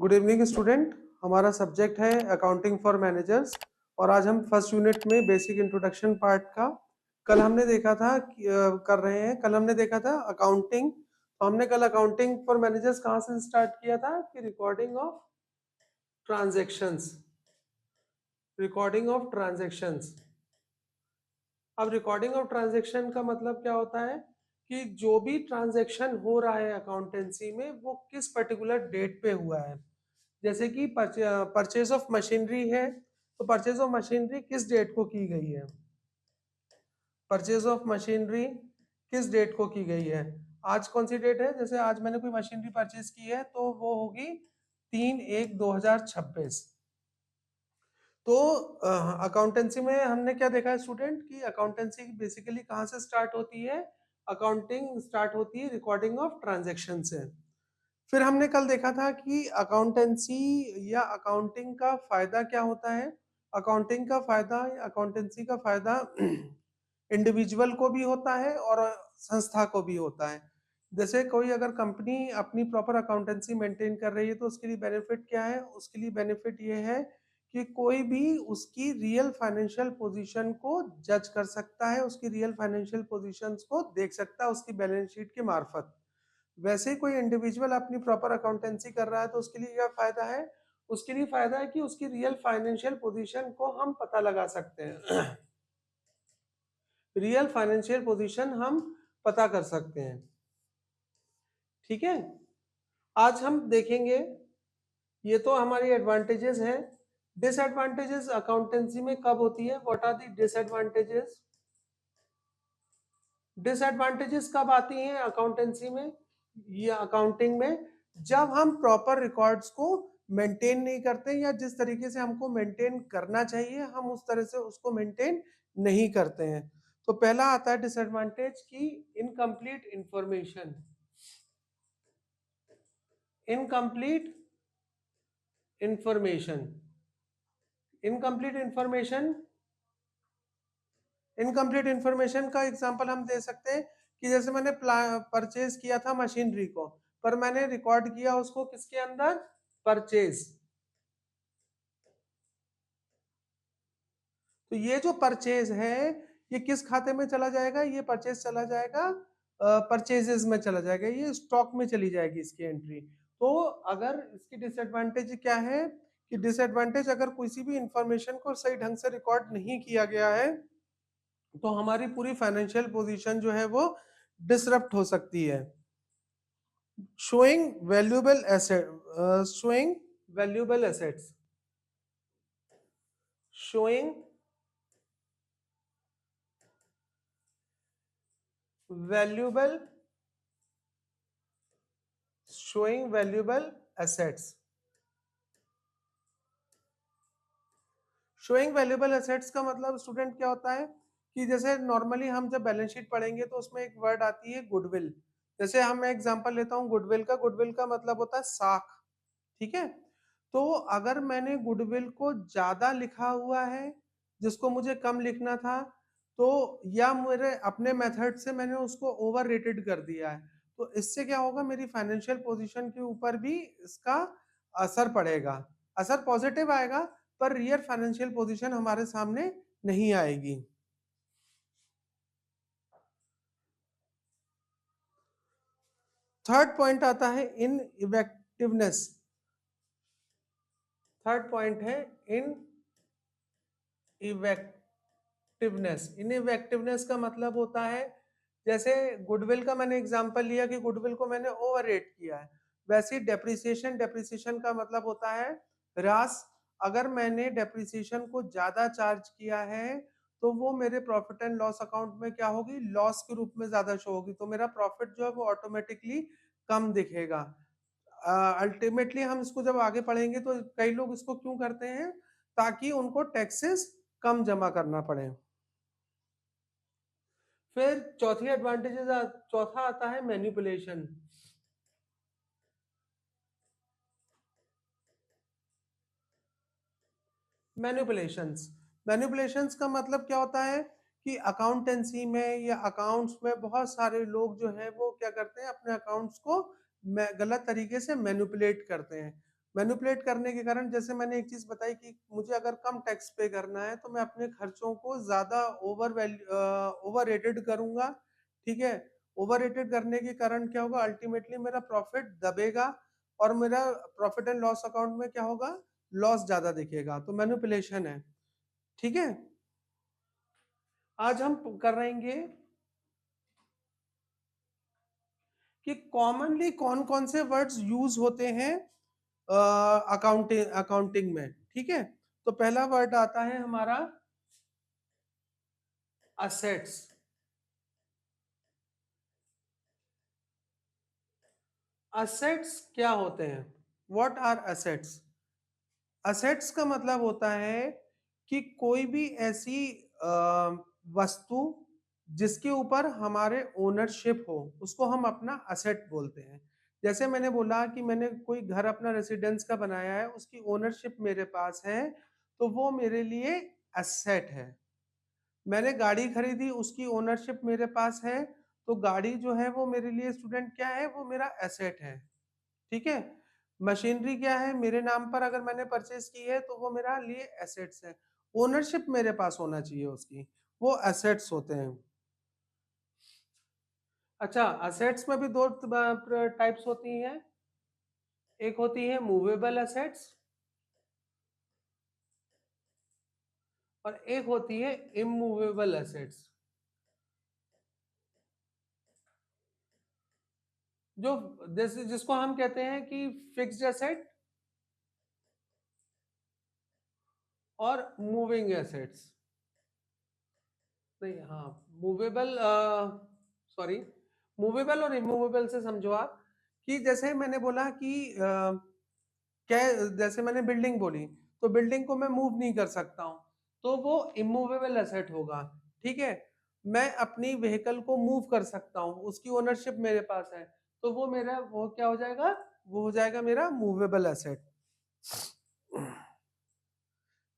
Good evening student. हमारा subject है accounting for managers और आज हम फर्स्ट यूनिट में बेसिक इंट्रोडक्शन पार्ट का कल हमने देखा था कर रहे हैं। कल हमने देखा था अकाउंटिंग। तो हमने कल अकाउंटिंग फॉर मैनेजर्स कहाँ से स्टार्ट किया था कि recording of transactions. Recording of transactions. अब रिकॉर्डिंग ऑफ ट्रांजैक्शन का मतलब क्या होता है कि जो भी ट्रांजैक्शन हो रहा है अकाउंटेंसी में वो किस पर्टिकुलर डेट पे हुआ है। जैसे कि परचेज ऑफ मशीनरी है तो परचेज ऑफ मशीनरी किस डेट को की गई है। परचेज ऑफ मशीनरी किस डेट को की गई है। आज कौन सी डेट है, जैसे आज मैंने कोई मशीनरी परचेज की है तो वो होगी 3/1/2026। तो अकाउंटेंसी में हमने क्या देखा है स्टूडेंट कि अकाउंटेंसी बेसिकली कहाँ से स्टार्ट होती है। अकाउंटिंग स्टार्ट होती है रिकॉर्डिंग ऑफ ट्रांजैक्शन से। फिर हमने कल देखा था कि अकाउंटेंसी या अकाउंटिंग का फायदा क्या होता है। अकाउंटिंग का फायदा, अकाउंटेंसी का फायदा इंडिविजुअल को भी होता है और संस्था को भी होता है। जैसे कोई अगर कंपनी अपनी प्रॉपर अकाउंटेंसी मेंटेन कर रही है तो उसके लिए बेनिफिट क्या है। उसके लिए बेनिफिट ये है कि कोई भी उसकी रियल फाइनेंशियल पोजीशन को जज कर सकता है, उसकी रियल फाइनेंशियल पोजीशंस को देख सकता है उसकी बैलेंस शीट के मार्फत। वैसे ही कोई इंडिविजुअल अपनी प्रॉपर अकाउंटेंसी कर रहा है तो उसके लिए क्या फायदा है। उसके लिए फायदा है कि उसकी रियल फाइनेंशियल पोजीशन को हम पता लगा सकते हैं। रियल फाइनेंशियल पोजीशन हम पता कर सकते हैं। ठीक है, आज हम देखेंगे, ये तो हमारी एडवांटेजेस हैं। डिसएडवांटेजेस अकाउंटेंसी में कब होती है, what are the disadvantages. Disadvantages कब आती हैं अकाउंटेंसी में या अकाउंटिंग में, जब हम प्रॉपर रिकॉर्ड्स को मेंटेन नहीं करते या जिस तरीके से हमको मेंटेन करना चाहिए हम उस तरह से उसको मेंटेन नहीं करते हैं। तो पहला आता है डिसएडवांटेज की incomplete information. Incomplete information. Incomplete information. Incomplete information का एग्जांपल हम दे सकते हैं कि जैसे मैंने परचेज किया था मशीनरी को, पर मैंने रिकॉर्ड किया उसको किसके अंदर, परचेज। तो ये जो परचेज है ये किस खाते में चला जाएगा, ये परचेज चला जाएगा परचेजेस में चला जाएगा, ये स्टॉक में चली जाएगी इसकी एंट्री। तो अगर इसकी डिसएडवांटेज क्या है कि डिसएडवांटेज अगर किसी भी इंफॉर्मेशन को सही ढंग से रिकॉर्ड नहीं किया गया है तो हमारी पूरी फाइनेंशियल पोजीशन जो है वो डिसरप्ट हो सकती है। showing valuable asset showing valuable assets showing valuable showing valuable assets। showing valuable assets का मतलब स्टूडेंट क्या होता है कि जैसे नॉर्मली हम जब बैलेंस शीट पढ़ेंगे तो उसमें एक वर्ड आती है गुडविल। जैसे हम मैं एग्जांपल लेता हूँ गुडविल का। गुडविल का मतलब होता है साख। ठीक है, तो अगर मैंने गुडविल को ज्यादा लिखा हुआ है जिसको मुझे कम लिखना था, तो या मेरे अपने मेथड से मैंने उसको ओवर रेटेड कर दिया है, तो इससे क्या होगा मेरी फाइनेंशियल पोजीशन के ऊपर भी इसका असर पड़ेगा। असर पॉजिटिव आएगा पर रियल फाइनेंशियल पोजीशन हमारे सामने नहीं आएगी। थर्ड पॉइंट आता है इन इफेक्टिवनेस। थर्ड पॉइंट है इन इफेक्टिवनेस। इनइफेक्टिवनेस का मतलब होता है जैसे गुडविल का मैंने एग्जांपल लिया कि गुडविल को मैंने ओवर रेट किया है, वैसे डेप्रिसिएशन। डेप्रिसिएशन का मतलब होता है ह्रास। अगर मैंने डेप्रिसिएशन को ज्यादा चार्ज किया है तो वो मेरे प्रॉफिट एंड लॉस अकाउंट में क्या होगी, लॉस के रूप में ज्यादा शो होगी, तो मेरा प्रॉफिट जो है वो ऑटोमेटिकली कम दिखेगा। अल्टीमेटली हम इसको जब आगे पढ़ेंगे तो कई लोग इसको क्यों करते हैं, ताकि उनको टैक्सेस कम जमा करना पड़े। फिर चौथी एडवांटेजेस, चौथा आता है मैनिपुलेशन। मैनिपुलेशंस। मैनिपुलेशंस का मतलब क्या होता है कि अकाउंटेंसी में या अकाउंट्स में बहुत सारे लोग जो है वो क्या करते हैं अपने अकाउंट्स को गलत तरीके से मैनिपुलेट करते हैं। मैनिपुलेट करने के कारण, जैसे मैंने एक चीज बताई कि मुझे अगर कम टैक्स पे करना है तो मैं अपने खर्चों को ज्यादा ओवर रेटेड करूंगा, ठीक है। ओवर रेटेड करने के कारण क्या होगा, अल्टीमेटली मेरा प्रॉफिट दबेगा और मेरा प्रॉफिट एंड लॉस अकाउंट में क्या होगा, लॉस ज्यादा दिखेगा, तो मैनिपुलेशन है, ठीक है। आज हम कर रहेंगे कि कॉमनली कौन कौन से वर्ड्स यूज होते हैं अकाउंटिंग में, ठीक है। तो पहला वर्ड आता है हमारा असेट्स। असेट्स क्या होते हैं, व्हाट आर असेट्स? असेट्स का मतलब होता है कि कोई भी ऐसी वस्तु जिसके ऊपर हमारे ओनरशिप हो, उसको हम अपना असेट बोलते हैं। जैसे मैंने बोला कि मैंने कोई घर अपना रेसिडेंस का बनाया है, उसकी ओनरशिप मेरे पास है, तो वो मेरे लिए असेट है। मैंने गाड़ी खरीदी, उसकी ओनरशिप मेरे पास है, तो गाड़ी जो है वो मेरे लिए स्टूडेंट क्या है, वो मेरा एसेट है, ठीक है। मशीनरी क्या है, मेरे नाम पर अगर मैंने परचेज की है तो वो मेरा लिए एसेट्स है। ओनरशिप मेरे पास होना चाहिए उसकी, वो एसेट्स होते हैं। अच्छा, असेट्स में भी दो टाइप्स होती हैं। एक होती है मूवेबल असेट्स और एक होती है इमूवेबल असेट्स। जो जैसे जिसको हम कहते हैं कि फिक्स्ड एसेट और मूविंग एसेट्स। नहीं, हाँ, मूवेबल, सॉरी, मूवेबल और इमूवेबल से समझो आप कि जैसे मैंने बोला कि क्या, जैसे मैंने बिल्डिंग बोली, तो बिल्डिंग को मैं मूव नहीं कर सकता हूँ, तो वो इमूवेबल एसेट होगा, ठीक है। मैं अपनी व्हीकल को मूव कर सकता हूँ, उसकी ओनरशिप मेरे पास है, तो वो मेरा वो क्या हो जाएगा, वो हो जाएगा मेरा मूवेबल एसेट।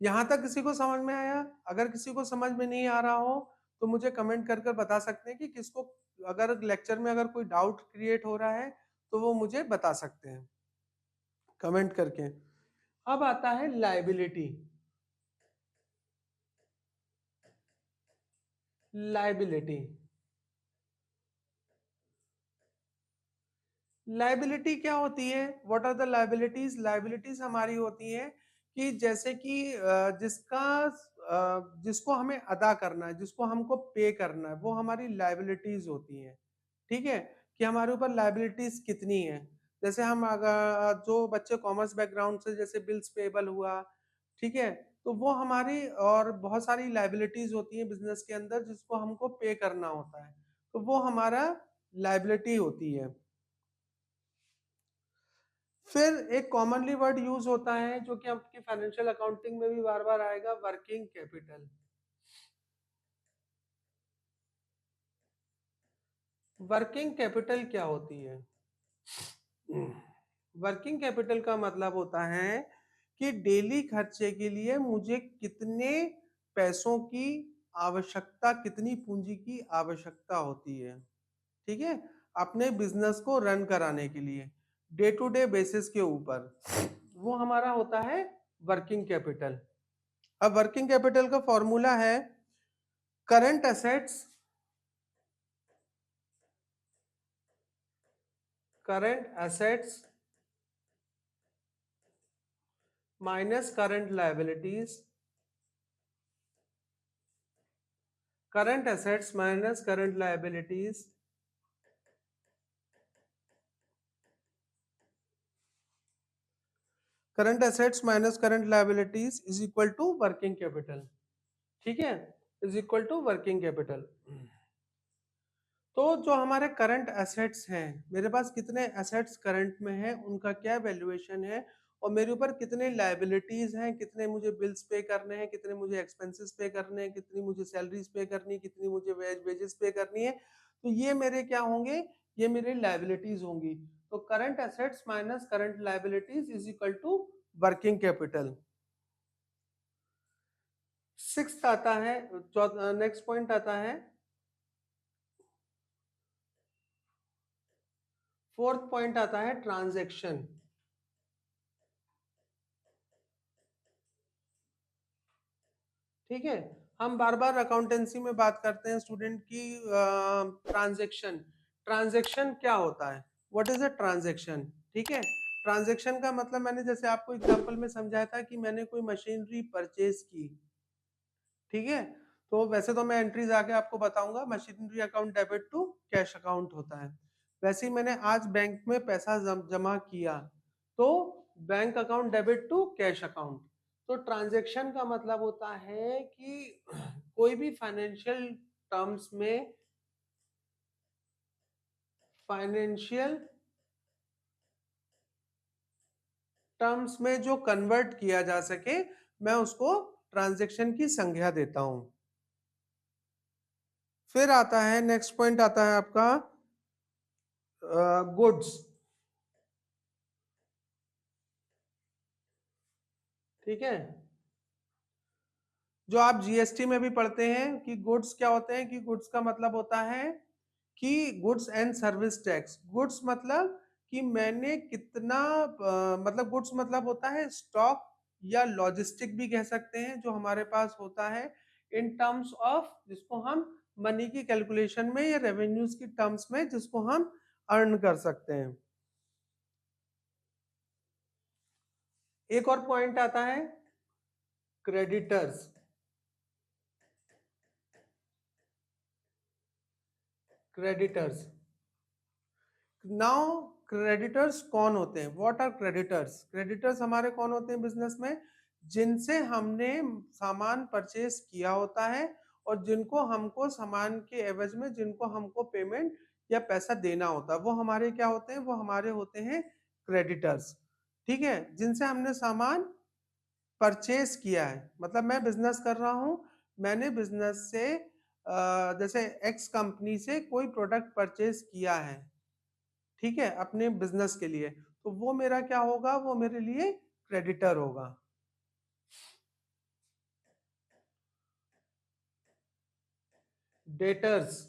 यहां तक किसी को समझ में आया? अगर किसी को समझ में नहीं आ रहा हो तो मुझे कमेंट कर कर बता सकते हैं कि किसको, अगर लेक्चर में अगर कोई डाउट क्रिएट हो रहा है तो वो मुझे बता सकते हैं कमेंट करके। अब आता है लाइबिलिटी। लाइबिलिटी, लाइबिलिटी क्या होती है, what are the liabilities? Liabilities हमारी होती है कि जैसे कि जिसको हमें अदा करना है, जिसको हमको पे करना है, वो हमारी लाइबिलिटीज होती है, ठीक है। कि हमारे ऊपर लाइबिलिटीज कितनी है। जैसे हम अगर जो बच्चे कॉमर्स बैकग्राउंड से, जैसे बिल्स पेबल हुआ, ठीक है, तो वो हमारी और बहुत सारी लाइबिलिटीज होती है बिजनेस के अंदर जिसको हमको पे करना होता है, तो वो हमारा लाइबिलिटी होती है। फिर एक कॉमनली वर्ड यूज होता है जो कि आपकी फाइनेंशियल अकाउंटिंग में भी बार बार आएगा, वर्किंग कैपिटल। वर्किंग कैपिटल क्या होती है? वर्किंग कैपिटल का मतलब होता है कि डेली खर्चे के लिए मुझे कितने पैसों की आवश्यकता, कितनी पूंजी की आवश्यकता होती है, ठीक है, अपने बिजनेस को रन कराने के लिए डे टू डे बेसिस के ऊपर, वो हमारा होता है वर्किंग कैपिटल। अब वर्किंग कैपिटल का फॉर्मूला है current assets, current assets minus current liabilities, current assets minus current liabilities, current assets minus current liabilities is equal to working capital, ठीक है, is equal to working capital. तो जो हमारे current assets हैं, मेरे पास कितने एसेट्स करंट में हैं, उनका क्या वैल्यूएशन है, और मेरे ऊपर कितने लायबिलिटीज हैं, कितने मुझे बिल्स पे करने हैं, कितने मुझे एक्सपेंसेस पे करने हैं, कितनी मुझे सैलरीज पे करनी है, कितनी मुझे वेजेस पे करनी है, तो ये मेरे क्या होंगे, ये मेरे लायबिलिटीज होंगी। तो current assets minus current liabilities is equal to working capital. Sixth आता है, नेक्स्ट पॉइंट आता है, फोर्थ पॉइंट आता है ट्रांजैक्शन। ठीक है। हम बार बार अकाउंटेंसी में बात करते हैं स्टूडेंट की ट्रांजैक्शन। ट्रांजैक्शन क्या होता है, व्हाट इज अ ट्रांजैक्शन? ठीक है, ट्रांजैक्शन का मतलब मैंने जैसे आपको एग्जांपल में समझाया था कि मैंने कोई मशीनरी परचेज की, ठीक है, तो वैसे तो मैं एंट्रीज आगे आपको बताऊंगा, machinery account debit to cash account होता है। वैसे ही मैंने आज बैंक में पैसा जमा किया, तो bank account debit to cash account. तो ट्रांजैक्शन का मतलब होता है कि कोई भी फाइनेंशियल टर्म्स में, फाइनेंशियल टर्म्स में जो कन्वर्ट किया जा सके, मैं उसको ट्रांजैक्शन की संज्ञा देता हूं। फिर आता है नेक्स्ट पॉइंट, आता है आपका गुड्स। ठीक है, जो आप जीएसटी में भी पढ़ते हैं कि गुड्स क्या होते हैं, कि गुड्स का मतलब होता है कि goods and service tax. Goods मतलब कि मैंने कितना मतलब गुड्स मतलब होता है स्टॉक या लॉजिस्टिक भी कह सकते हैं, जो हमारे पास होता है इन टर्म्स ऑफ, जिसको हम मनी की कैलकुलेशन में या रेवेन्यूज की टर्म्स में जिसको हम अर्न कर सकते हैं। एक और पॉइंट आता है क्रेडिटर्स। क्रेडिटर्स, नाउ क्रेडिटर्स कौन होते हैं, व्हाट आर क्रेडिटर्स? क्रेडिटर्स हमारे कौन होते हैं बिजनेस में, जिनसे हमने सामान परचेज किया होता है और जिनको हमको सामान के एवज में जिनको हमको पेमेंट या पैसा देना होता है, वो हमारे क्या होते हैं, वो हमारे होते हैं क्रेडिटर्स। ठीक है, जिनसे हमने सामान परचेज किया है, मतलब मैं बिजनेस कर रहा हूं, मैंने बिजनेस से जैसे एक्स कंपनी से कोई प्रोडक्ट परचेज किया है, ठीक है, अपने बिजनेस के लिए, तो वो मेरा क्या होगा, वो मेरे लिए क्रेडिटर होगा। डेटर्स,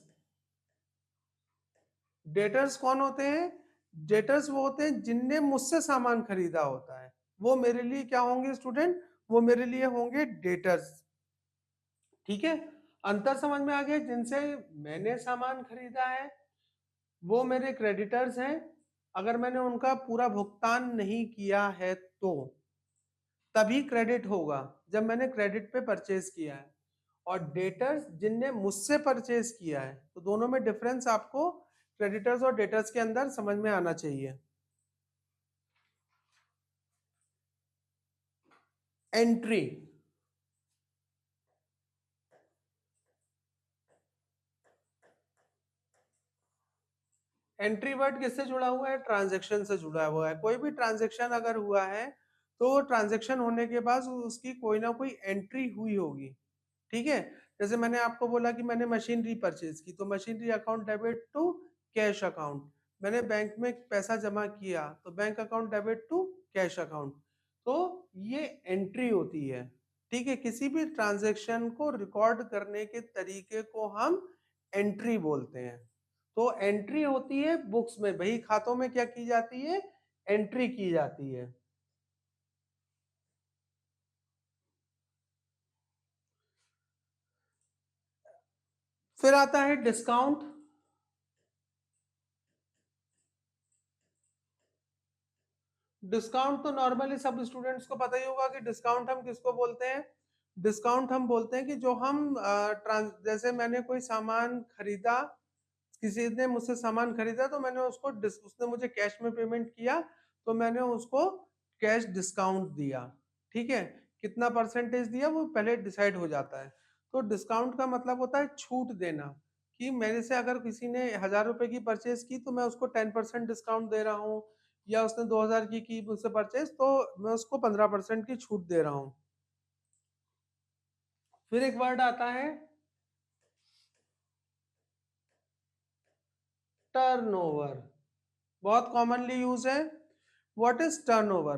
डेटर्स कौन होते हैं? डेटर्स वो होते हैं जिनने मुझसे सामान खरीदा होता है, वो मेरे लिए क्या होंगे स्टूडेंट, वो मेरे लिए होंगे डेटर्स। ठीक है, अंतर समझ में आ गया, जिनसे मैंने सामान खरीदा है वो मेरे क्रेडिटर्स हैं, अगर मैंने उनका पूरा भुगतान नहीं किया है तो तभी क्रेडिट होगा, जब मैंने क्रेडिट पे परचेज किया है। और डेटर्स जिनने मुझसे परचेज किया है, तो दोनों में डिफरेंस आपको क्रेडिटर्स और डेटर्स के अंदर समझ में आना चाहिए। एंट्री, एंट्री वर्ड किससे जुड़ा हुआ है, ट्रांजैक्शन से जुड़ा हुआ है। कोई भी ट्रांजैक्शन अगर हुआ है तो ट्रांजैक्शन होने के बाद उसकी कोई ना कोई एंट्री हुई होगी। ठीक है, जैसे मैंने आपको बोला कि मैंने मशीनरी परचेज की, तो machinery account debit to cash account. मैंने बैंक में पैसा जमा किया, तो bank account debit to cash account. तो ये एंट्री होती है। ठीक है, किसी भी ट्रांजैक्शन को रिकॉर्ड करने के तरीके को हम एंट्री बोलते हैं। तो एंट्री होती है बुक्स में, बही खातों में क्या की जाती है, एंट्री की जाती है। फिर आता है डिस्काउंट। डिस्काउंट तो नॉर्मली सब स्टूडेंट्स को पता ही होगा कि डिस्काउंट हम किसको बोलते हैं। डिस्काउंट हम बोलते हैं कि जो हम जैसे मैंने कोई सामान खरीदा, किसी ने मुझसे सामान खरीदा, तो मैंने उसको उसने मुझे कैश में पेमेंट किया, तो मैंने उसको कैश डिस्काउंट दिया। ठीक है, कितना परसेंटेज दिया वो पहले डिसाइड हो जाता है। तो डिस्काउंट का मतलब होता है छूट देना, कि मेरे से अगर किसी ने 1000 रुपए की परचेज की तो मैं उसको 10% डिस्काउंट दे रहा हूँ, या उसने 2000 की मुझसे परचेज, तो मैं उसको 15% की छूट दे रहा हूँ। फिर एक वर्ड आता है टर्नओवर, बहुत कॉमनली यूज है। What is turnover?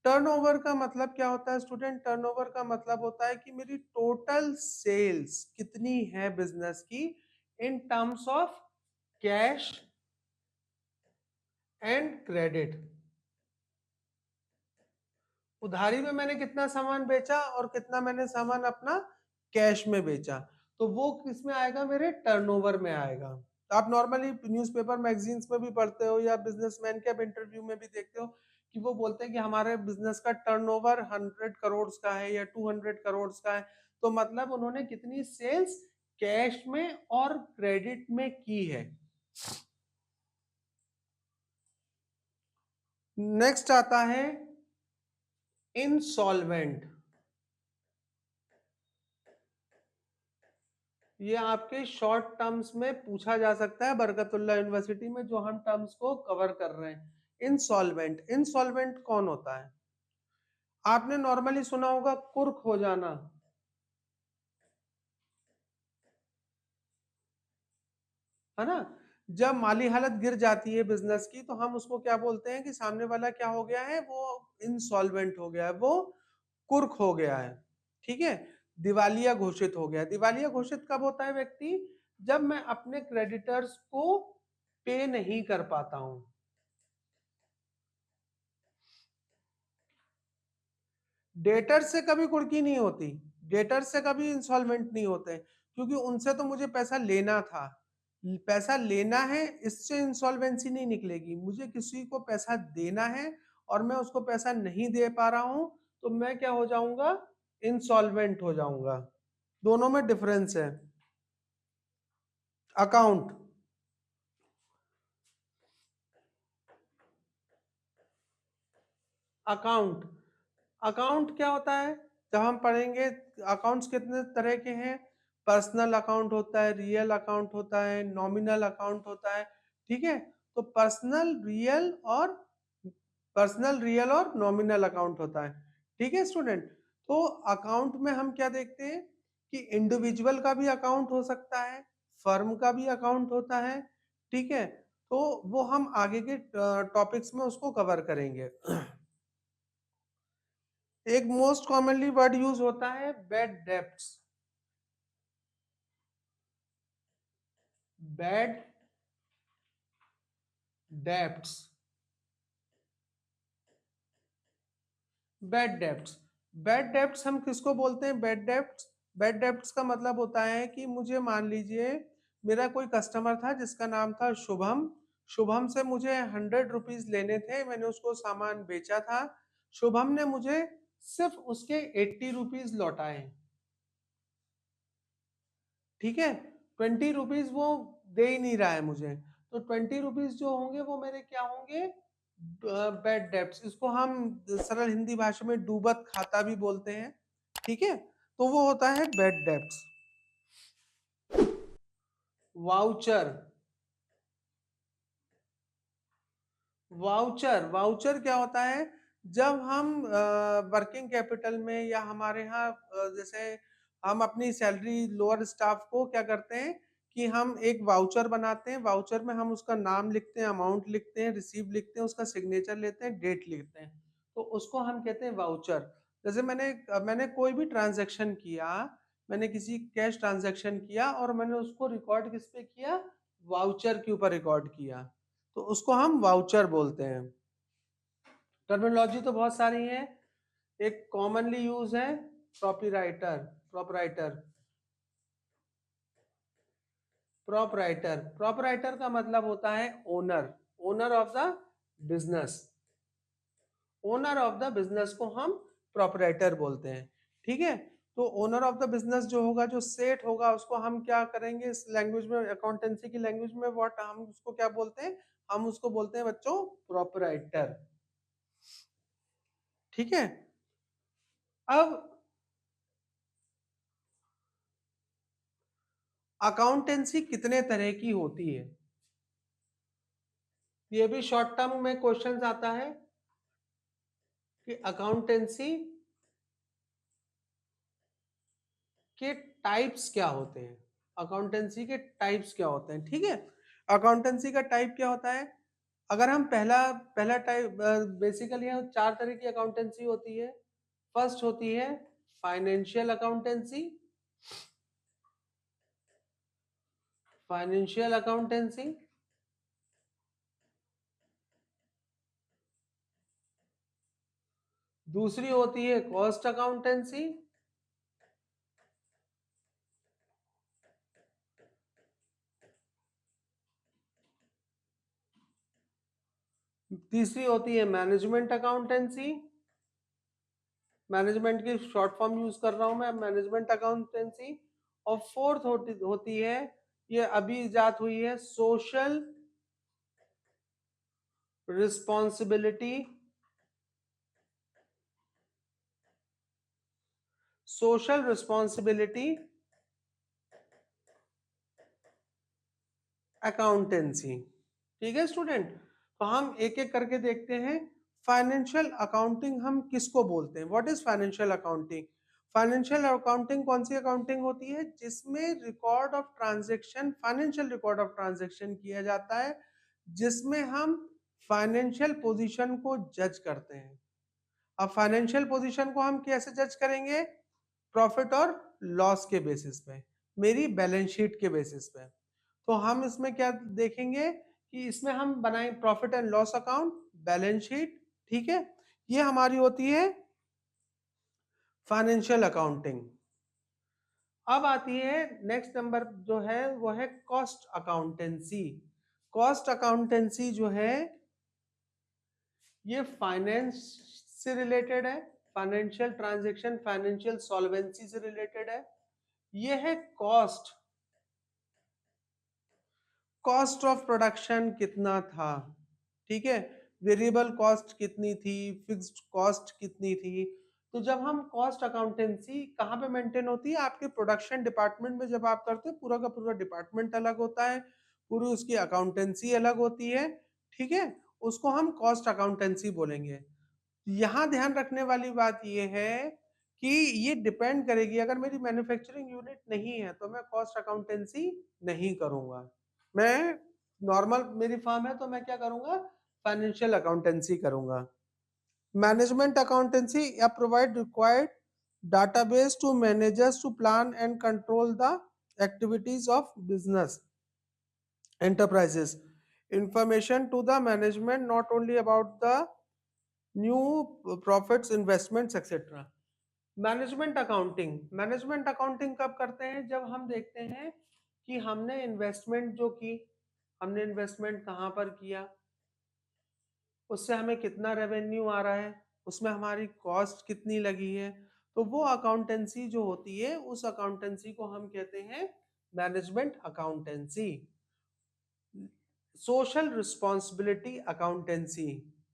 टर्नओवर का मतलब क्या होता है स्टूडेंट? टर्नओवर का मतलब होता है कि मेरी टोटल सेल्स कितनी है बिजनेस की, in terms of cash and credit. उधारी में मैंने कितना सामान बेचा और कितना मैंने सामान अपना कैश में बेचा, तो वो किस में आएगा, मेरे टर्नओवर में आएगा। तो आप नॉर्मली न्यूज़पेपर मैगजीन्स में भी पढ़ते हो या बिजनेसमैन के इंटरव्यू में भी देखते हो कि वो बोलते हैं कि हमारे बिजनेस का टर्नओवर 100 करोड़ का है या 200 करोड़ का है। तो मतलब उन्होंने कितनी सेल्स कैश में और क्रेडिट में की है। नेक्स्ट आता है इंसॉल्वेंट। ये आपके शॉर्ट टर्म्स में पूछा जा सकता है बरकतुल्लाह यूनिवर्सिटी में, जो हम टर्म्स को कवर कर रहे हैं। इंसॉल्वेंट, इंसॉल्वेंट कौन होता है? आपने नॉर्मली सुना होगा कुर्क हो जाना, है ना। जब माली हालत गिर जाती है बिजनेस की, तो हम उसको क्या बोलते हैं कि सामने वाला क्या हो गया है, वो इंसॉल्वेंट हो गया है, वो कुर्क हो गया है। ठीक है, दिवालिया घोषित हो गया। दिवालिया घोषित कब होता है व्यक्ति? जब मैं अपने क्रेडिटर्स को पे नहीं कर पाता हूं। डेटर से कभी कुर्की नहीं होती, डेटर से कभी इंसॉल्वेंट नहीं होते, क्योंकि उनसे तो मुझे पैसा लेना था। पैसा लेना है, इससे इंसॉल्वेंसी नहीं निकलेगी। मुझे किसी को पैसा देना है और मैं उसको पैसा नहीं दे पा रहा हूं, तो मैं क्या हो जाऊंगा, इंसॉल्वेंट हो जाऊंगा। दोनों में डिफरेंस है। अकाउंट, अकाउंट, अकाउंट क्या होता है? जब हम पढ़ेंगे अकाउंट्स कितने तरह के हैं। पर्सनल अकाउंट होता है, रियल अकाउंट होता है, नॉमिनल अकाउंट होता है। ठीक है, तो पर्सनल रियल और नॉमिनल अकाउंट होता है। ठीक है स्टूडेंट, तो अकाउंट में हम क्या देखते हैं कि इंडिविजुअल का भी अकाउंट हो सकता है, फर्म का भी अकाउंट होता है। ठीक है, तो वो हम आगे के टॉपिक्स में उसको कवर करेंगे। एक मोस्ट कॉमनली वर्ड यूज होता है bad debts. Bad debts, bad debts. Bad debts हम किसको बोलते हैं? बैड डेब्ट्स, बैड डेब्ट्स का मतलब होता है कि मुझे मान लीजिए मेरा कोई कस्टमर था जिसका नाम था शुभम। शुभम से मुझे 100 रुपीज लेने थे, मैंने उसको सामान बेचा था। शुभम ने मुझे सिर्फ उसके 80 रुपीज लौटाए। ठीक है, 20 रुपीज वो दे ही नहीं रहा है मुझे, तो 20 रुपीज जो होंगे वो मेरे क्या होंगे, बैड डेब्ट्स। इसको हम सरल हिंदी भाषा में डूबत खाता भी बोलते हैं। ठीक है, तो वो होता है bad debts. Voucher, voucher, voucher क्या होता है? जब हम वर्किंग कैपिटल में या हमारे यहाँ जैसे हम अपनी सैलरी लोअर स्टाफ को क्या करते हैं कि हम एक वाउचर बनाते हैं। वाउचर में हम उसका नाम लिखते हैं, अमाउंट लिखते हैं, रिसीव लिखते हैं, उसका सिग्नेचर लेते हैं, डेट लिखते हैं, तो उसको हम कहते हैं वाउचर। जैसे मैंने मैंने कोई भी ट्रांजैक्शन किया, मैंने किसी कैश ट्रांजैक्शन किया और मैंने उसको रिकॉर्ड किस पे किया, वाउचर के ऊपर रिकॉर्ड किया, तो उसको हम वाउचर बोलते हैं। टर्मिनोलॉजी तो बहुत सारी है। एक कॉमनली यूज है प्रोपराइटर, प्रोपराइटर, प्रोपराइटर। प्रोपराइटर का मतलब होता है owner, owner of the business. Owner of the business को हम प्रोपराइटर बोलते हैं। ठीक है, तो ओनर ऑफ द बिजनेस जो होगा, जो सेठ होगा, उसको हम क्या करेंगे इस लैंग्वेज में, अकाउंटेंसी की लैंग्वेज में, व्हाट हम उसको क्या बोलते हैं, हम उसको बोलते हैं बच्चों प्रोपराइटर। ठीक है, अब अकाउंटेंसी कितने तरह की होती है, ये भी शॉर्ट टर्म में क्वेश्चन आता है कि अकाउंटेंसी के टाइप्स क्या होते हैं, अकाउंटेंसी के टाइप्स क्या होते हैं। ठीक है, अकाउंटेंसी का टाइप क्या होता है? अगर हम पहला पहला टाइप, बेसिकली 4 तरह की अकाउंटेंसी होती है। फर्स्ट होती है फाइनेंशियल अकाउंटेंसी, फाइनेंशियल अकाउंटेंसी। दूसरी होती है कॉस्ट अकाउंटेंसी, तीसरी होती है मैनेजमेंट अकाउंटेंसी, मैनेजमेंट की शॉर्ट फॉर्म यूज कर रहा हूं मैं, मैनेजमेंट अकाउंटेंसी। और फोर्थ होती है, ये अभी इजाद हुई है, social responsibility, social responsibility accountancy. ठीक है स्टूडेंट, तो हम एक एक करके देखते हैं। फाइनेंशियल अकाउंटिंग हम किसको बोलते हैं? What is financial accounting? Financial accounting कौन सी अकाउंटिंग होती है? जिसमें record of transaction, financial record of transaction किया जाता है, जिसमें हम फाइनेंशियल पोजीशन को जज करते हैं। अब फाइनेंशियल पोजीशन को हम कैसे जज करेंगे? प्रॉफिट और लॉस के बेसिस पे, मेरी बैलेंस शीट के बेसिस पे। तो हम इसमें क्या देखेंगे कि इसमें हम बनाए profit and loss account, balance sheet. ठीक है, ये हमारी होती है फाइनेंशियल अकाउंटिंग। अब आती है नेक्स्ट नंबर जो है वो है कॉस्ट अकाउंटेंसी। कॉस्ट अकाउंटेंसी जो है ये फाइनेंस से रिलेटेड है, फाइनेंशियल ट्रांजैक्शन, फाइनेंशियल सॉल्वेंसी से रिलेटेड है। ये है कॉस्ट, कॉस्ट ऑफ प्रोडक्शन कितना था, ठीक है, वेरिएबल कॉस्ट कितनी थी, फिक्स्ड कॉस्ट कितनी थी। तो जब हम कॉस्ट अकाउंटेंसी कहाँ पे मेंटेन होती है? आपके प्रोडक्शन डिपार्टमेंट में जब आप करते हो, पूरा का पूरा डिपार्टमेंट अलग होता है, पूरी उसकी अकाउंटेंसी अलग होती है। ठीक है, उसको हम कॉस्ट अकाउंटेंसी बोलेंगे। यहाँ ध्यान रखने वाली बात यह है कि ये डिपेंड करेगी, अगर मेरी मैन्युफैक्चरिंग यूनिट नहीं है तो मैं कॉस्ट अकाउंटेंसी नहीं करूंगा। मैं नॉर्मल मेरी फर्म है तो मैं क्या करूंगा? फाइनेंशियल अकाउंटेंसी करूंगा। मैनेजमेंट अकाउंटेंसी या provide required database to managers to plan and control the activities of business enterprises, information to the management not only about the new profits, investments, etc. Management accounting, management accounting कब करते हैं? जब हम देखते हैं कि हमने इन्वेस्टमेंट जो की, हमने इन्वेस्टमेंट कहाँ पर किया, उससे हमें कितना रेवेन्यू आ रहा है, उसमें हमारी कॉस्ट कितनी लगी है। तो वो अकाउंटेंसी जो होती है, उस अकाउंटेंसी को हम कहते हैं management accountancy. Social responsibility accountancy,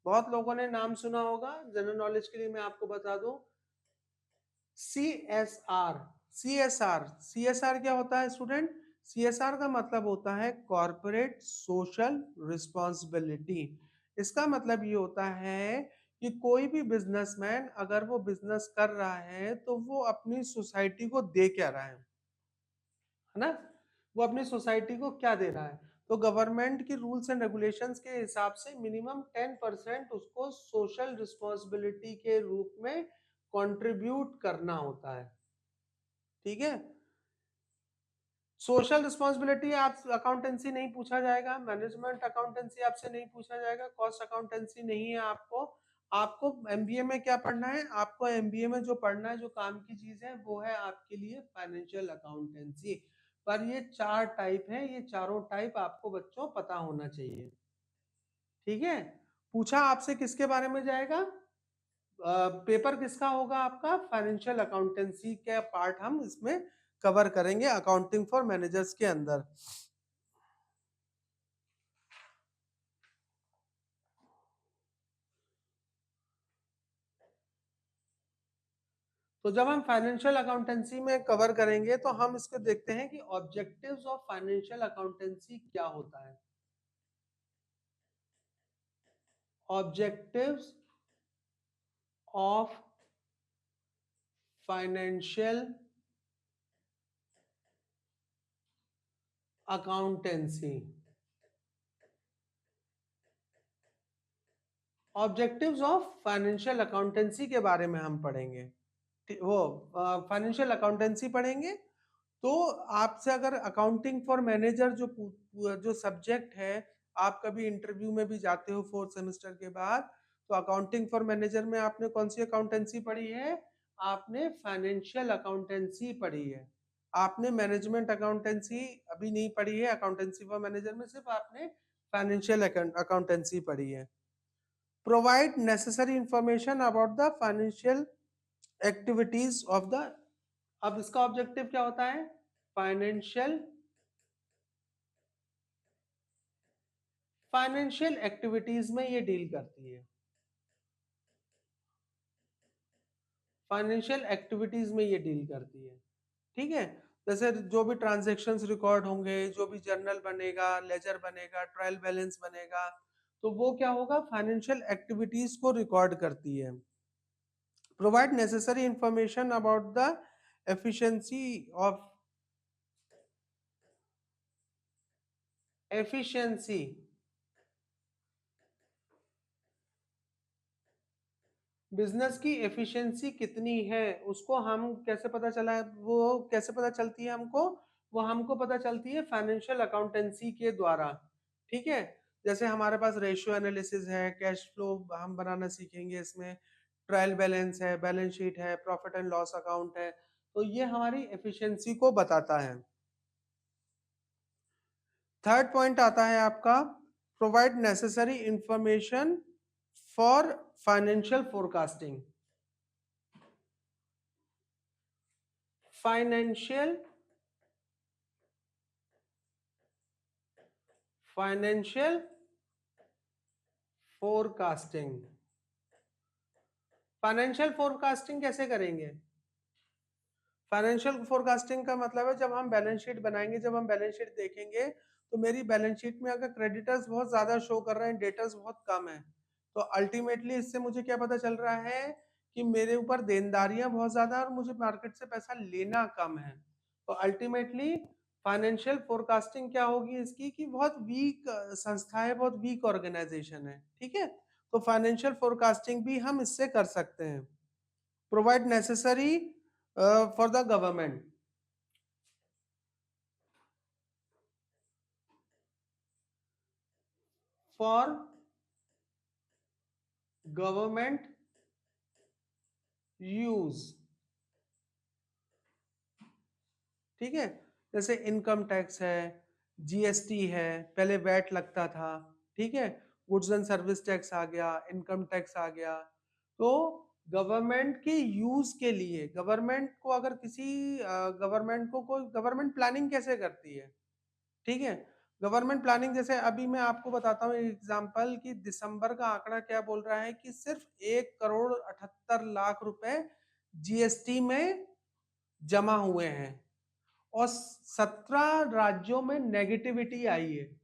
बहुत लोगों ने नाम सुना होगा, जनरल नॉलेज के लिए मैं आपको बता दूं, CSR। CSR क्या होता है स्टूडेंट? CSR का मतलब होता है कॉर्पोरेट सोशल रिस्पॉन्सिबिलिटी। इसका मतलब ये होता है कि कोई भी बिजनेसमैन अगर वो बिजनेस कर रहा है तो वो अपनी सोसाइटी को दे क्या रहा है ना? वो अपनी सोसाइटी को क्या दे रहा है? तो गवर्नमेंट की रूल्स एंड रेगुलेशंस के हिसाब से मिनिमम 10% उसको सोशल रिस्पॉन्सिबिलिटी के रूप में कंट्रीब्यूट करना होता है। ठीक है, सोशल रिस्पॉन्सिबिलिटी आप अकाउंटेंसी नहीं पूछा जाएगा, मैनेजमेंट अकाउंटेंसी आपसे नहीं पूछा जाएगा, कॉस्ट अकाउंटेंसी नहीं है आपको। आपको एमबीए में क्या पढ़ना है? आपको एमबीए में जो पढ़ना है, जो काम की चीज है, वो है आपके लिए फाइनेंशियल अकाउंटेंसी। पर ये 4 टाइप है, ये चारों टाइप आपको बच्चों पता होना चाहिए। ठीक है, पूछा आपसे किसके बारे में जाएगा? पेपर किसका होगा आपका? फाइनेंशियल अकाउंटेंसी के पार्ट हम इसमें कवर करेंगे अकाउंटिंग फॉर मैनेजर्स के अंदर। तो जब हम फाइनेंशियल अकाउंटेंसी में कवर करेंगे तो हम इसको देखते हैं कि ऑब्जेक्टिव्स ऑफ फाइनेंशियल अकाउंटेंसी क्या होता है। Objectives of financial accountancy, objectives of financial accountancy के बारे में हम पढ़ेंगे। वो फाइनेंशियल अकाउंटेंसी पढ़ेंगे। तो आपसे अगर अकाउंटिंग फॉर मैनेजर जो सब्जेक्ट है, आप कभी इंटरव्यू में भी जाते हो 4th सेमेस्टर के बाद, तो अकाउंटिंग फॉर मैनेजर में आपने कौन सी अकाउंटेंसी पढ़ी है? आपने फाइनेंशियल अकाउंटेंसी पढ़ी है। आपने मैनेजमेंट अकाउंटेंसी अभी नहीं पढ़ी है, अकाउंटेंसी फॉर मैनेजर में सिर्फ आपने फाइनेंशियल अकाउंटेंसी पढ़ी है। Provide necessary information about the financial activities of the, अब इसका ऑब्जेक्टिव क्या होता है, फाइनेंशियल एक्टिविटीज में ये डील करती है, फाइनेंशियल एक्टिविटीज में ये डील करती है। ठीक है, जैसे जो भी ट्रांजैक्शंस रिकॉर्ड होंगे, जो भी जर्नल बनेगा, लेजर बनेगा, ट्रायल बैलेंस बनेगा, तो वो क्या होगा, फाइनेंशियल एक्टिविटीज को रिकॉर्ड करती है। Provide necessary information about the efficiency of efficiency business की एफिशिएंसी कितनी है, उसको हम कैसे पता चला, वो कैसे पता चलती है हमको, वो हमको पता चलती है फाइनेंशियल अकाउंटेंसी के द्वारा। ठीक है, जैसे हमारे पास रेशियो एनालिसिस है, कैश फ्लो हम बनाना सीखेंगे इसमें, ट्रायल बैलेंस है, बैलेंस शीट है, प्रॉफिट एंड लॉस अकाउंट है, तो ये हमारी एफिशिएंसी को बताता है। थर्ड पॉइंट आता है आपका, provide necessary information for financial forecasting. Financial forecasting, financial forecasting कैसे करेंगे? फाइनेंशियल फोरकास्टिंग का मतलब है, जब हम बैलेंस शीट बनाएंगे, जब हम बैलेंस शीट देखेंगे, तो मेरी बैलेंस शीट में अगर क्रेडिटर्स बहुत ज्यादा शो कर रहे हैं, डेटर्स बहुत कम है, तो अल्टीमेटली इससे मुझे क्या पता चल रहा है कि मेरे ऊपर देनदारियां बहुत ज्यादा और मुझे मार्केट से पैसा लेना कम है। तो अल्टीमेटली फाइनेंशियल फोरकास्टिंग क्या होगी इसकी, कि बहुत वीक संस्था है, बहुत वीक ऑर्गेनाइजेशन है। ठीक है, तो फाइनेंशियल फोरकास्टिंग भी हम इससे कर सकते हैं। Provide necessary for the government, for government use. ठीक है, जैसे इनकम टैक्स है, जीएसटी है, पहले वैट लगता था, ठीक है, गुड्स एंड सर्विस टैक्स आ गया, इनकम टैक्स आ गया, तो गवर्नमेंट के यूज के लिए, गवर्नमेंट को अगर किसी गवर्नमेंट को कोई गवर्नमेंट प्लानिंग कैसे करती है, ठीक है, गवर्नमेंट प्लानिंग, जैसे अभी मैं आपको बताता हूँ एग्जांपल कि दिसंबर का आंकड़ा क्या बोल रहा है कि सिर्फ 1,78,00,000 रुपए जीएसटी में जमा हुए हैं और 17 राज्यों में नेगेटिविटी आई है।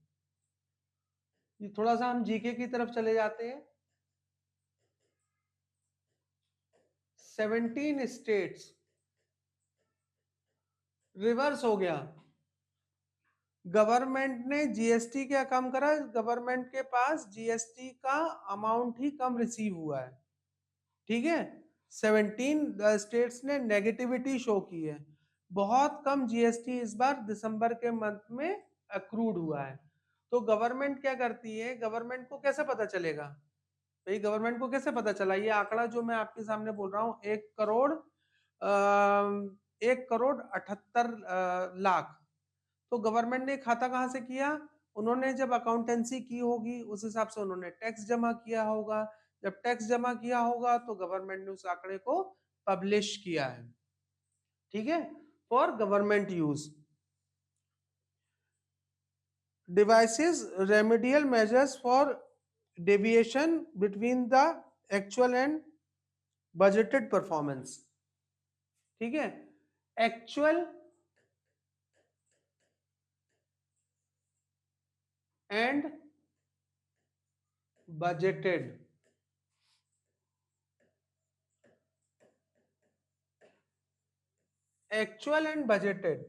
ये थोड़ा सा हम जीके की तरफ चले जाते हैं। 17 स्टेट्स रिवर्स हो गया, गवर्नमेंट ने जीएसटी क्या कम करा, गवर्नमेंट के पास जीएसटी का अमाउंट ही कम रिसीव हुआ है। ठीक है, 17 स्टेट्स ने नेगेटिविटी शो की है, बहुत कम जीएसटी इस बार दिसंबर के मंथ में अक्रूड हुआ है। तो गवर्नमेंट क्या करती है, गवर्नमेंट को कैसे पता चलेगा भाई, गवर्नमेंट को कैसे पता चला, ये आंकड़ा जो मैं आपके सामने बोल रहा हूँ, 1,78,00,000, तो गवर्नमेंट ने खाता कहाँ से किया, उन्होंने जब अकाउंटेंसी की होगी उस हिसाब से उन्होंने टैक्स जमा किया होगा, जब टैक्स जमा किया होगा तो गवर्नमेंट ने उस आंकड़े को पब्लिश किया है। ठीक है, for government use. Devices remedial measures for deviation between the actual and budgeted performance. ठीक है, actual and budgeted, actual and budgeted.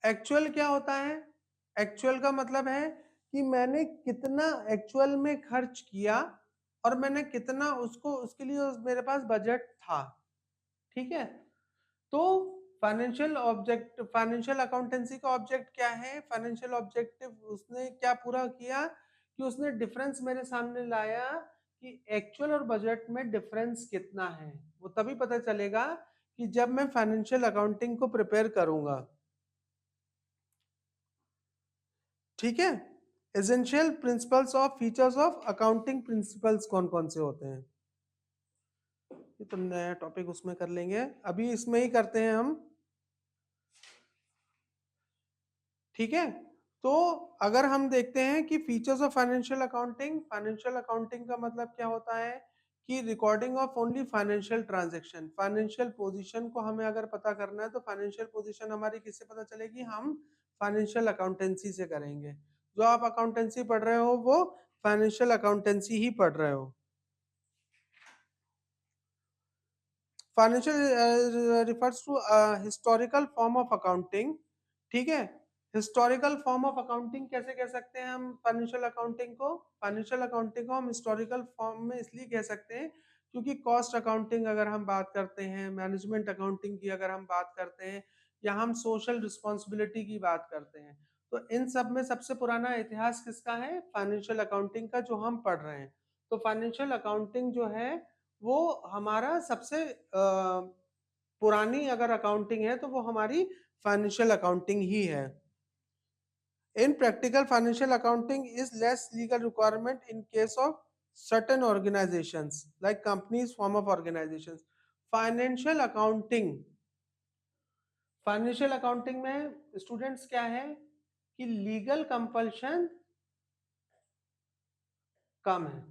Actual क्या होता है, एक्चुअल का मतलब है कि मैंने कितना एक्चुअल में खर्च किया और मैंने कितना उसको, उसके लिए मेरे पास बजट था। ठीक है, तो फाइनेंशियल ऑब्जेक्ट, फाइनेंशियल अकाउंटेंसी का ऑब्जेक्ट क्या है, फाइनेंशियल ऑब्जेक्टिव उसने क्या पूरा किया कि उसने डिफरेंस मेरे सामने लाया कि एक्चुअल और बजट में डिफरेंस कितना है, वो तभी पता चलेगा कि जब मैं फाइनेंशियल अकाउंटिंग को प्रिपेयर करूंगा। ठीक है, essential principles of features of accounting principles कौन कौन से होते हैं, ये तो नया टॉपिक उसमें कर लेंगे, अभी इसमें ही करते हैं हम। ठीक है, तो अगर हम देखते हैं कि फीचर्स ऑफ फाइनेंशियल अकाउंटिंग का मतलब क्या होता है कि recording of only financial transaction, financial position को हमें अगर पता करना है तो फाइनेंशियल पोजीशन हमारी किससे पता चलेगी, हम फाइनेंशियल अकाउंटेंसी से करेंगे। जो आप अकाउंटेंसी पढ़ रहे हो वो फाइनेंशियल अकाउंटेंसी ही पढ़ रहे हो। Financial refers to historical form of accounting. ठीक है, हिस्टोरिकल फॉर्म ऑफ अकाउंटिंग कैसे कह सकते हैं हम फाइनेंशियल अकाउंटिंग को, फाइनेंशियल अकाउंटिंग को हम हिस्टोरिकल फॉर्म में इसलिए कह सकते हैं क्योंकि कॉस्ट अकाउंटिंग अगर हम बात करते हैं, मैनेजमेंट अकाउंटिंग की अगर हम बात करते हैं, या हम सोशल रिस्पॉन्सिबिलिटी की बात करते हैं, तो इन सब में सबसे पुराना इतिहास किसका है, फाइनेंशियल अकाउंटिंग का, जो हम पढ़ रहे हैं। तो फाइनेंशियल अकाउंटिंग जो है वो हमारा सबसे पुरानी अगर अकाउंटिंग है तो वो हमारी फाइनेंशियल अकाउंटिंग ही है। इन practical financial accounting is less legal requirement in case of certain organizations like companies form of organizations। Financial accounting, financial accounting में स्टूडेंट्स क्या है कि लीगल कंपल्शन कम है।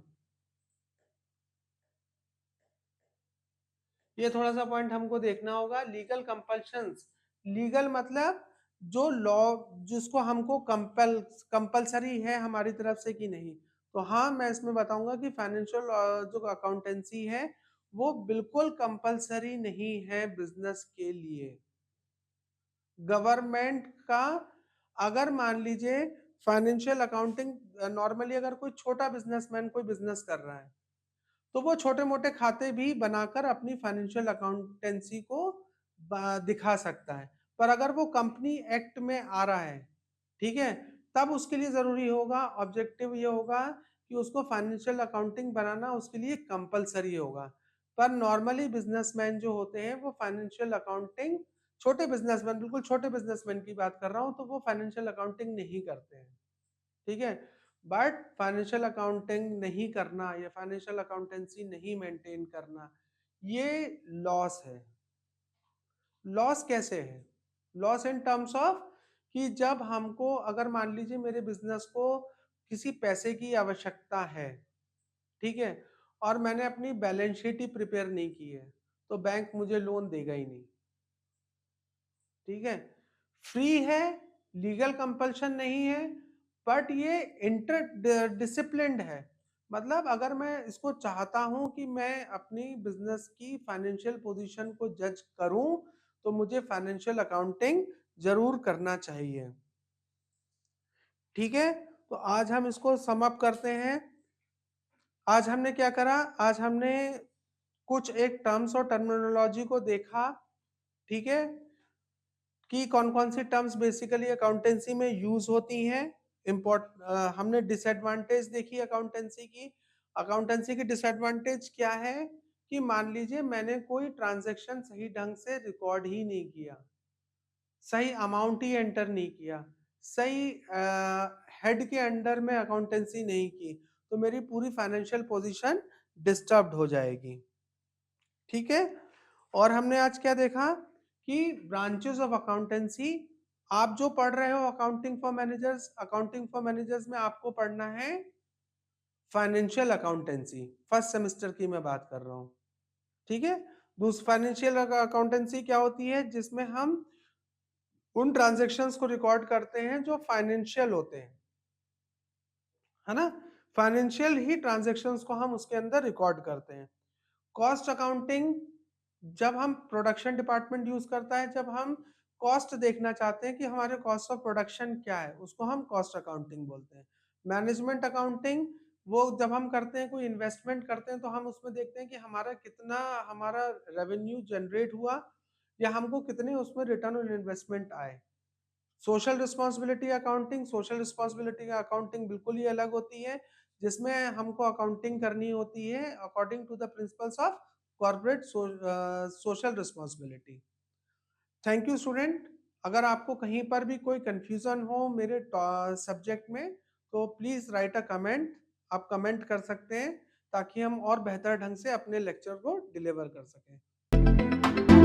ये थोड़ा सा पॉइंट हमको देखना होगा, लीगल कंपल्शंस, लीगल मतलब जो लॉ जिसको हमको कंपलसरी है हमारी तरफ से कि नहीं। तो हाँ, मैं इसमें बताऊंगा कि फाइनेंशियल जो अकाउंटेंसी है वो बिल्कुल कंपलसरी नहीं है बिजनेस के लिए। गवर्नमेंट का, अगर मान लीजिए फाइनेंशियल अकाउंटिंग, नॉर्मली अगर कोई छोटा बिजनेसमैन कोई बिजनेस कर रहा है तो वो छोटे मोटे खाते भी बनाकर अपनी फाइनेंशियल अकाउंटेंसी को दिखा सकता है। पर अगर वो कंपनी एक्ट में आ रहा है, ठीक है, तब उसके लिए जरूरी होगा, ऑब्जेक्टिव ये होगा कि उसको फाइनेंशियल अकाउंटिंग बनाना उसके लिए कंपलसरी होगा। पर नॉर्मली बिजनेसमैन जो होते हैं वो फाइनेंशियल अकाउंटिंग, छोटे बिजनेसमैन, बिल्कुल छोटे बिजनेसमैन की बात कर रहा हूँ, तो वो फाइनेंशियल अकाउंटिंग नहीं करते हैं। ठीक है, बट फाइनेंशियल अकाउंटिंग नहीं करना या फाइनेंशियल अकाउंटेंसी नहीं मेंटेन करना ये लॉस है। लॉस कैसे है, लॉस इन टर्म्स ऑफ कि जब हमको, अगर मान लीजिए मेरे बिजनेस को किसी पैसे की आवश्यकता है, ठीक है, और मैंने अपनी बैलेंस शीट ही प्रिपेयर नहीं की है, तो बैंक मुझे लोन देगा ही नहीं। ठीक है, फ्री है, लीगल कंपल्शन नहीं है, बट ये इंटर डिसिप्लिन्ड है। मतलब अगर मैं इसको चाहता हूं कि मैं अपनी बिजनेस की फाइनेंशियल पोजीशन को जज करूं तो मुझे फाइनेंशियल अकाउंटिंग जरूर करना चाहिए। ठीक है, तो आज हम इसको सम अप करते हैं। आज हमने क्या करा, आज हमने कुछ एक टर्म्स और टर्मिनोलॉजी को देखा। ठीक है, कि कौन कौन सी टर्म्स बेसिकली अकाउंटेंसी में यूज होती हैं। हमने डिसएडवांटेज देखी अकाउंटेंसी की। अकाउंटेंसी की डिसएडवांटेज क्या है कि मान लीजिए मैंने कोई ट्रांजैक्शन सही ढंग से रिकॉर्ड ही नहीं किया, सही अमाउंट ही एंटर नहीं किया, सही हेड के अंडर में अकाउंटेंसी नहीं की, तो मेरी पूरी फाइनेंशियल पोजीशन डिस्टर्ब हो जाएगी। ठीक है, और हमने आज क्या देखा कि ब्रांचेस ऑफ अकाउंटेंसी, आप जो पढ़ रहे हो accounting for managers, accounting for managers में आपको पढ़ना है फाइनेंशियल अकाउंटेंसी, फर्स्ट सेमेस्टर की मैं बात कर रहा हूँ। ठीक है, दूसरी फाइनेंशियल अकाउंटेंसी क्या होती है, जिसमें हम उन ट्रांजेक्शन्स को रिकॉर्ड करते हैं जो फाइनेंशियल होते हैं, है ना, फाइनेंशियल ही ट्रांजेक्शन्स को हम उसके अंदर रिकॉर्ड करते हैं। कॉस्ट अकाउंटिंग जब हम प्रोडक्शन डिपार्टमेंट यूज करता है, जब हम कॉस्ट देखना चाहते हैं कि हमारे कॉस्ट ऑफ प्रोडक्शन क्या है, उसको हम कॉस्ट अकाउंटिंग बोलते हैं। मैनेजमेंट अकाउंटिंग, वो जब हम करते हैं कोई इन्वेस्टमेंट करते हैं तो हम उसमें देखते हैं कि हमारा कितना, हमारा रेवेन्यू जनरेट हुआ या हमको कितने उसमें रिटर्न ऑन इन्वेस्टमेंट आए। Social responsibility accounting, social responsibility accounting बिल्कुल ही अलग होती है, जिसमें हमको अकाउंटिंग करनी होती है according to the principles of corporate social responsibility. Thank you student, अगर आपको कहीं पर भी कोई कंफ्यूजन हो मेरे सब्जेक्ट में तो प्लीज राइट अ कमेंट, आप कमेंट कर सकते हैं ताकि हम और बेहतर ढंग से अपने लेक्चर को डिलीवर कर सकें।